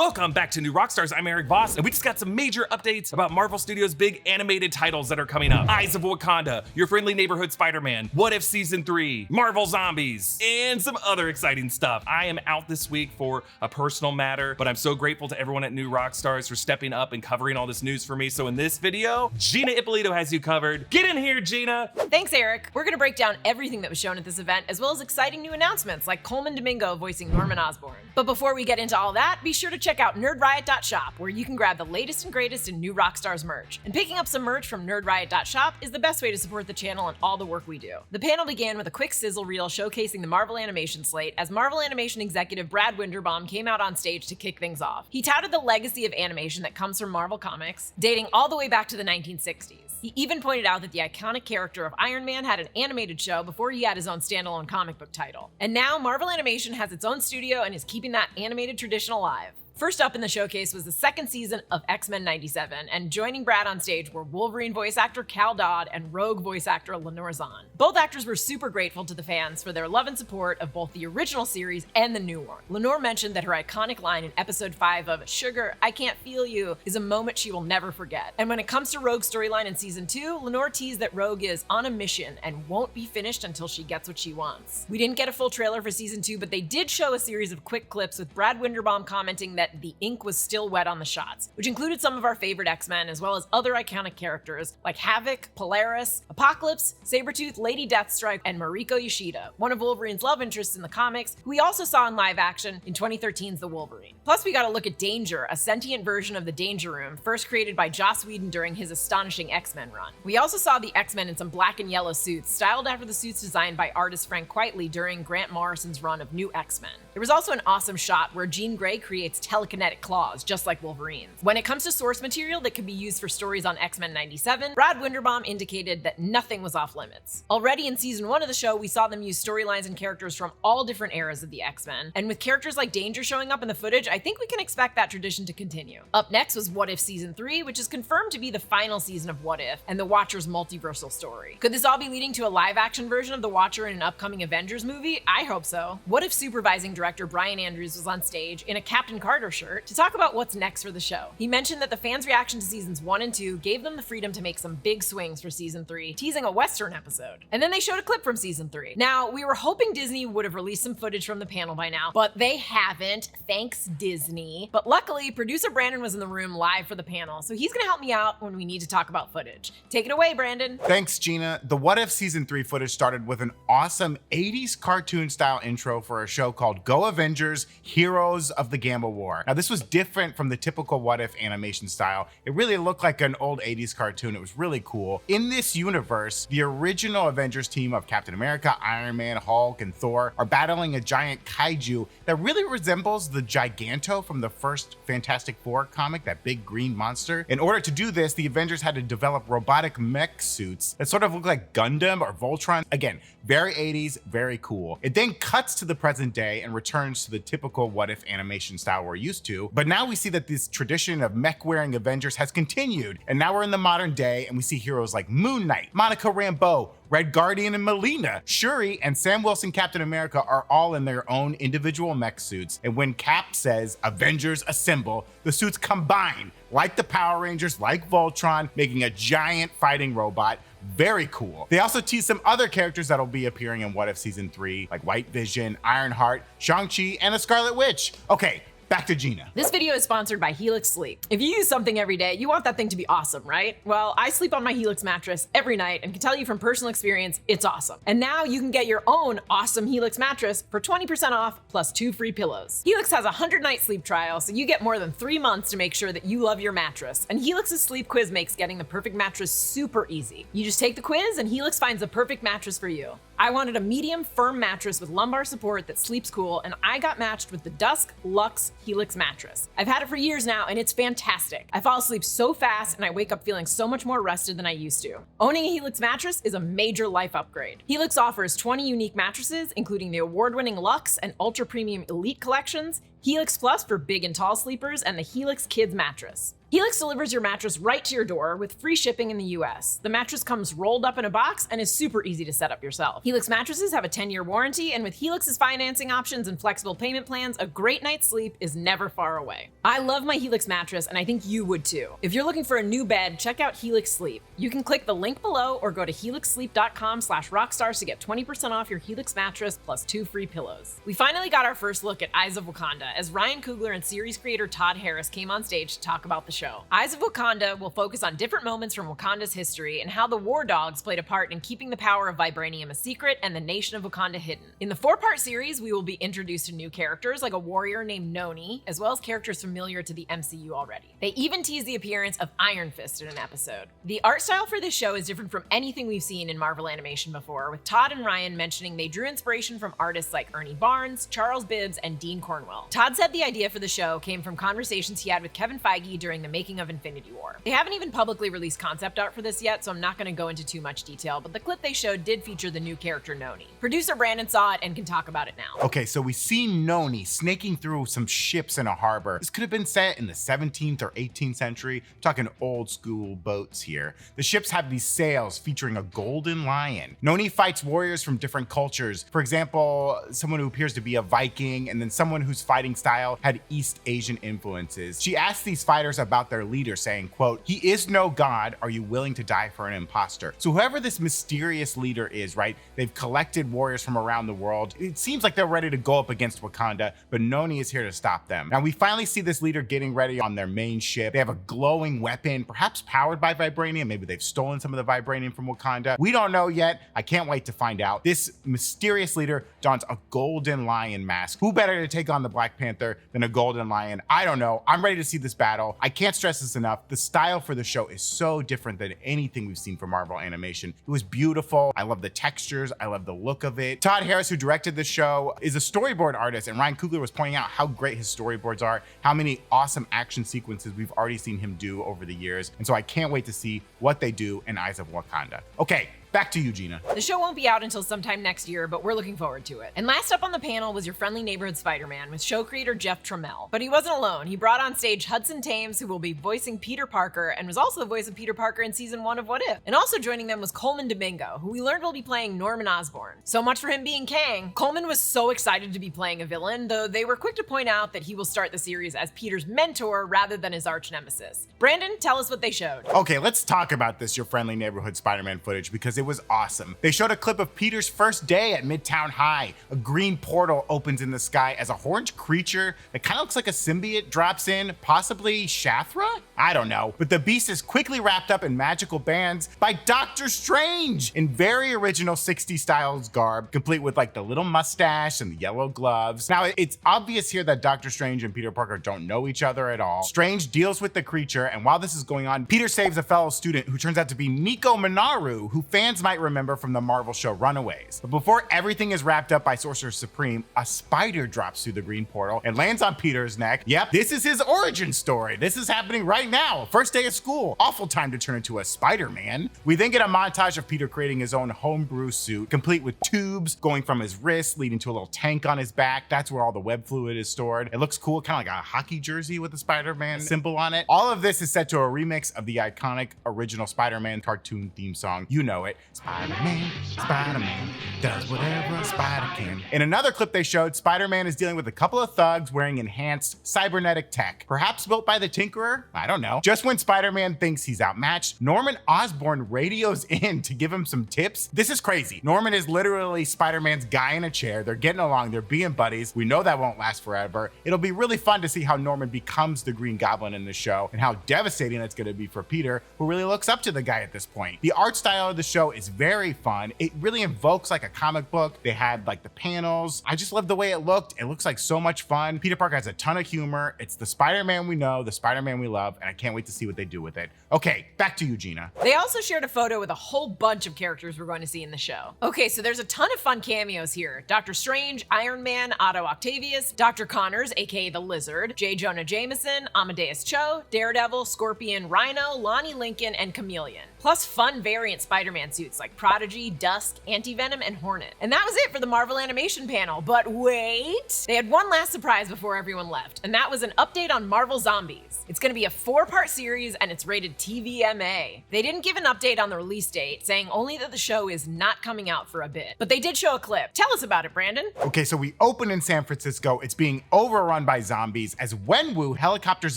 Welcome back to New Rockstars. I'm Eric Voss, and we just got some major updates about Marvel Studios' big animated titles that are coming up. Eyes of Wakanda, Your Friendly Neighborhood Spider-Man, What If Season 3, Marvel Zombies, and some other exciting stuff. I am out this week for a personal matter, but I'm so grateful to everyone at New Rockstars for stepping up and covering all this news for me. So in this video, Gina Ippolito has you covered. Get in here, Gina. Thanks, Eric. We're gonna break down everything that was shown at this event, as well as exciting new announcements like Coleman Domingo voicing Norman Osborn. But before we get into all that, be sure to check out nerdriot.shop, where you can grab the latest and greatest in New Rockstars merch. And picking up some merch from nerdriot.shop is the best way to support the channel and all the work we do. The panel began with a quick sizzle reel showcasing the Marvel Animation slate as Marvel Animation executive Brad Winderbaum came out on stage to kick things off. He touted the legacy of animation that comes from Marvel Comics, dating all the way back to the 1960s. He even pointed out that the iconic character of Iron Man had an animated show before he had his own standalone comic book title. And now Marvel Animation has its own studio and is keeping that animated tradition alive. First up in the showcase was the second season of X-Men 97, and joining Brad on stage were Wolverine voice actor Cal Dodd and Rogue voice actor Lenore Zahn. Both actors were super grateful to the fans for their love and support of both the original series and the new one. Lenore mentioned that her iconic line in episode 5 of "Sugar, I Can't Feel You" is a moment she will never forget. And when it comes to Rogue's storyline in season 2, Lenore teased that Rogue is on a mission and won't be finished until she gets what she wants. We didn't get a full trailer for season 2, but they did show a series of quick clips with Brad Winderbaum commenting that the ink was still wet on the shots, which included some of our favorite X-Men as well as other iconic characters like Havoc, Polaris, Apocalypse, Sabretooth, Lady Deathstrike, and Mariko Yoshida, one of Wolverine's love interests in the comics, who we also saw in live action in 2013's The Wolverine. Plus, we got a look at Danger, a sentient version of the Danger Room, first created by Joss Whedon during his astonishing X-Men run. We also saw the X-Men in some black and yellow suits, styled after the suits designed by artist Frank Quitely during Grant Morrison's run of New X-Men. There was also an awesome shot where Jean Grey creates telekinetic claws, just like Wolverine's. When it comes to source material that could be used for stories on X-Men 97, Brad Winderbaum indicated that nothing was off limits. Already in season 1 of the show, we saw them use storylines and characters from all different eras of the X-Men, and with characters like Danger showing up in the footage, I think we can expect that tradition to continue. Up next was What If Season 3, which is confirmed to be the final season of What If and the Watcher's multiversal story. Could this all be leading to a live-action version of the Watcher in an upcoming Avengers movie? I hope so. What If supervising director Brian Andrews was on stage in a Captain Carter shirt to talk about what's next for the show. He mentioned that the fans' reaction to seasons 1 and 2 gave them the freedom to make some big swings for season 3, teasing a Western episode. And then they showed a clip from season 3. Now, we were hoping Disney would have released some footage from the panel by now, but they haven't, thanks Disney. But luckily, producer Brandon was in the room live for the panel, so he's gonna help me out when we need to talk about footage. Take it away, Brandon. Thanks, Gina. The What If Season 3 footage started with an awesome 80s cartoon-style intro for a show called Go Avengers, Heroes of the Gamma War. Now, this was different from the typical What If animation style. It really looked like an old 80s cartoon. It was really cool. In this universe, the original Avengers team of Captain America, Iron Man, Hulk, and Thor are battling a giant kaiju that really resembles the Giganto from the first Fantastic Four comic, that big green monster. In order to do this, the Avengers had to develop robotic mech suits that sort of look like Gundam or Voltron. Again, very 80s, very cool. It then cuts to the present day and returns to the typical What If animation style we're used to. But now we see that this tradition of mech-wearing Avengers has continued, and now we're in the modern day and we see heroes like Moon Knight, Monica Rambeau, Red Guardian and Melina, Shuri, and Sam Wilson Captain America are all in their own individual mech suits. And when Cap says Avengers assemble, the suits combine like the Power Rangers, like Voltron, making a giant fighting robot. Very cool. They also tease some other characters that'll be appearing in What If Season 3, like White Vision, Ironheart, Shang-Chi, and the Scarlet Witch. Okay, back to Gina. This video is sponsored by Helix Sleep. If you use something every day, you want that thing to be awesome, right? Well, I sleep on my Helix mattress every night and can tell you from personal experience, it's awesome. And now you can get your own awesome Helix mattress for 20% off plus 2 free pillows. Helix has a 100-night sleep trial, so you get more than 3 months to make sure that you love your mattress. And Helix's sleep quiz makes getting the perfect mattress super easy. You just take the quiz and Helix finds the perfect mattress for you. I wanted a medium firm mattress with lumbar support that sleeps cool, and I got matched with the Dusk Luxe Helix mattress. I've had it for years now and it's fantastic. I fall asleep so fast and I wake up feeling so much more rested than I used to. Owning a Helix mattress is a major life upgrade. Helix offers 20 unique mattresses, including the award-winning Luxe and ultra premium Elite collections, Helix Plus for big and tall sleepers, and the Helix Kids mattress. Helix delivers your mattress right to your door with free shipping in the US. The mattress comes rolled up in a box and is super easy to set up yourself. Helix mattresses have a 10-year warranty, and with Helix's financing options and flexible payment plans, a great night's sleep is never far away. I love my Helix mattress, and I think you would too. If you're looking for a new bed, check out Helix Sleep. You can click the link below or go to helixsleep.com/rockstars to get 20% off your Helix mattress plus 2 free pillows. We finally got our first look at Eyes of Wakanda as Ryan Coogler and series creator Todd Harris came on stage to talk about the show. Eyes of Wakanda will focus on different moments from Wakanda's history and how the war dogs played a part in keeping the power of vibranium a secret and the nation of Wakanda hidden. In the 4-part series, we will be introduced to new characters like a warrior named Noni, as well as characters familiar to the MCU already. They even tease the appearance of Iron Fist in an episode. The art style for this show is different from anything we've seen in Marvel animation before, with Todd and Ryan mentioning they drew inspiration from artists like Ernie Barnes, Charles Bibbs, and Dean Cornwell. Todd said the idea for the show came from conversations he had with Kevin Feige during the making of Infinity War. They haven't even publicly released concept art for this yet, so I'm not going to go into too much detail, but the clip they showed did feature the new character Noni. Producer Brandon saw it and can talk about it now. Okay, so we see Noni snaking through some ships in a harbor. This could have been set in the 17th or 18th century. I'm talking old school boats here. The ships have these sails featuring a golden lion. Noni fights warriors from different cultures. For example, someone who appears to be a Viking, and then someone whose fighting style had East Asian influences. She asks these fighters about their leader, saying, quote, "He is no god. Are you willing to die for an imposter?" So whoever this mysterious leader is, right, they've collected warriors from around the world. It seems like they're ready to go up against Wakanda, but Noni is here to stop them. Now we finally see this leader getting ready on their main ship. They have a glowing weapon, perhaps powered by vibranium. Maybe they've stolen some of the vibranium from Wakanda. We don't know yet. I can't wait to find out. This mysterious leader dons a golden lion mask. Who better to take on the Black Panther than a golden lion? I don't know. I'm ready to see this battle. I can't stress this enough. The style for the show is so different than anything we've seen from Marvel animation. It was beautiful. I love the textures. I love the look of it. Todd Harris, who directed the show, is a storyboard artist, and Ryan Coogler was pointing out how great his storyboards are, how many awesome action sequences we've already seen him do over the years. And so I can't wait to see what they do in Eyes of Wakanda. Okay, back to you, Gina. The show won't be out until sometime next year, but we're looking forward to it. And last up on the panel was your friendly neighborhood Spider-Man with show creator Jeff Trammell. But he wasn't alone. He brought on stage Hudson Thames, who will be voicing Peter Parker and was also the voice of Peter Parker in season 1 of What If. And also joining them was Coleman Domingo, who we learned will be playing Norman Osborn. So much for him being Kang. Coleman was so excited to be playing a villain, though they were quick to point out that he will start the series as Peter's mentor rather than his arch nemesis. Brandon, tell us what they showed. Okay, let's talk about this Your Friendly Neighborhood Spider-Man footage because it was awesome. They showed a clip of Peter's first day at Midtown High. A green portal opens in the sky as a orange creature that kind of looks like a symbiote drops in, possibly Shathra? I don't know. But the beast is quickly wrapped up in magical bands by Doctor Strange in very original 60s styles garb, complete with like the little mustache and the yellow gloves. Now, it's obvious here that Doctor Strange and Peter Parker don't know each other at all. Strange deals with the creature, and while this is going on, Peter saves a fellow student who turns out to be Nico Minoru, who fans might remember from the Marvel show Runaways. But before everything is wrapped up by Sorcerer Supreme, a spider drops through the green portal and lands on Peter's neck. Yep, this is his origin story. This is happening right now. First day of school. Awful time to turn into a Spider-Man. We then get a montage of Peter creating his own homebrew suit, complete with tubes going from his wrist, leading to a little tank on his back. That's where all the web fluid is stored. It looks cool, kind of like a hockey jersey with a Spider-Man symbol on it. All of this is set to a remix of the iconic original Spider-Man cartoon theme song. You know it. Spider-Man, Spider-Man, does whatever a spider can. In another clip they showed, Spider-Man is dealing with a couple of thugs wearing enhanced cybernetic tech, perhaps built by the Tinkerer? I don't know. Just when Spider-Man thinks he's outmatched, Norman Osborn radios in to give him some tips. This is crazy. Norman is literally Spider-Man's guy in a chair. They're getting along, they're being buddies. We know that won't last forever. It'll be really fun to see how Norman becomes the Green Goblin in the show and how devastating that's gonna be for Peter, who really looks up to the guy at this point. The art style of the show is very fun. It really invokes like a comic book. They had like the panels. I just love the way it looked. It looks like so much fun. Peter Parker has a ton of humor. It's the Spider-Man we know, the Spider-Man we love, and I can't wait to see what they do with it. Okay, back to you, Gina. They also shared a photo with a whole bunch of characters we're going to see in the show. Okay, so there's a ton of fun cameos here. Doctor Strange, Iron Man, Otto Octavius, Dr. Connors, aka the Lizard, J. Jonah Jameson, Amadeus Cho, Daredevil, Scorpion, Rhino, Lonnie Lincoln, and Chameleon. Plus fun variant Spider-Man suits like Prodigy, Dusk, Anti-Venom, and Hornet. And that was it for the Marvel Animation panel, but wait! They had one last surprise before everyone left, and that was an update on Marvel Zombies. It's gonna be a 4-part series, and it's rated TVMA. They didn't give an update on the release date, saying only that the show is not coming out for a bit. But they did show a clip. Tell us about it, Brandon. Okay, so we open in San Francisco. It's being overrun by zombies as Wenwu helicopters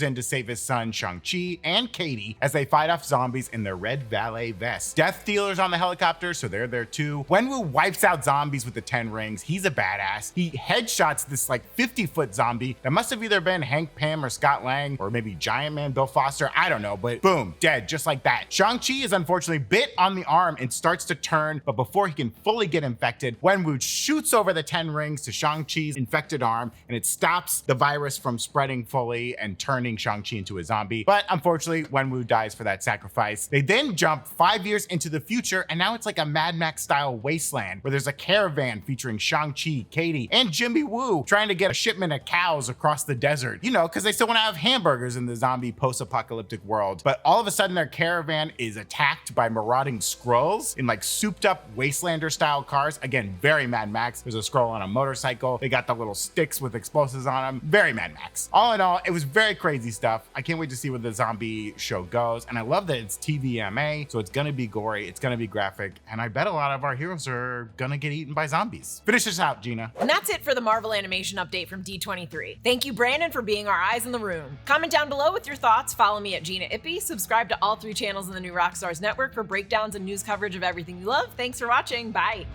in to save his son Shang-Chi and Katie as they fight off zombies in their red valet vests. Death Dealer's on the helicopter, so they're there too. Wenwu wipes out zombies with the 10 rings. He's a badass. He headshots this like 50-foot zombie that must have either been Hank Pym or Scott Lang or maybe Giant Man Bill Foster. I don't know, but boom, dead just like that. Shang-Chi is unfortunately bit on the arm and starts to turn, but before he can fully get infected, Wenwu shoots over the 10 rings to Shang-Chi's infected arm, and it stops the virus from spreading fully and turning Shang-Chi into a zombie. But unfortunately, Wenwu dies for that sacrifice. They then jump 5 years into the future, and now it's like a Mad Max style wasteland where there's a caravan featuring Shang-Chi, Katie, and Jimmy Woo trying to get a shipment of cows across the desert. You know, because they still want to have hamburgers in the zombie post-apocalyptic world. But all of a sudden, their caravan is attacked by marauding Skrulls in like souped up Wastelander style cars. Again, very Mad Max. There's a Skrull on a motorcycle. They got the little sticks with explosives on them. Very Mad Max. All in all, it was very crazy stuff. I can't wait to see where the zombie show goes. And I love that it's TVMA, so it's gonna be gory, it's gonna be graphic, and I bet a lot of our heroes are gonna get eaten by zombies. Finish this out, Gina. And that's it for the Marvel Animation update from D23. Thank you, Brandon, for being our eyes in the room. Comment down below with your thoughts, follow me at Gina Ippy, subscribe to all 3 channels in the new Rockstars network for breakdowns and news coverage of everything you love. Thanks for watching, bye.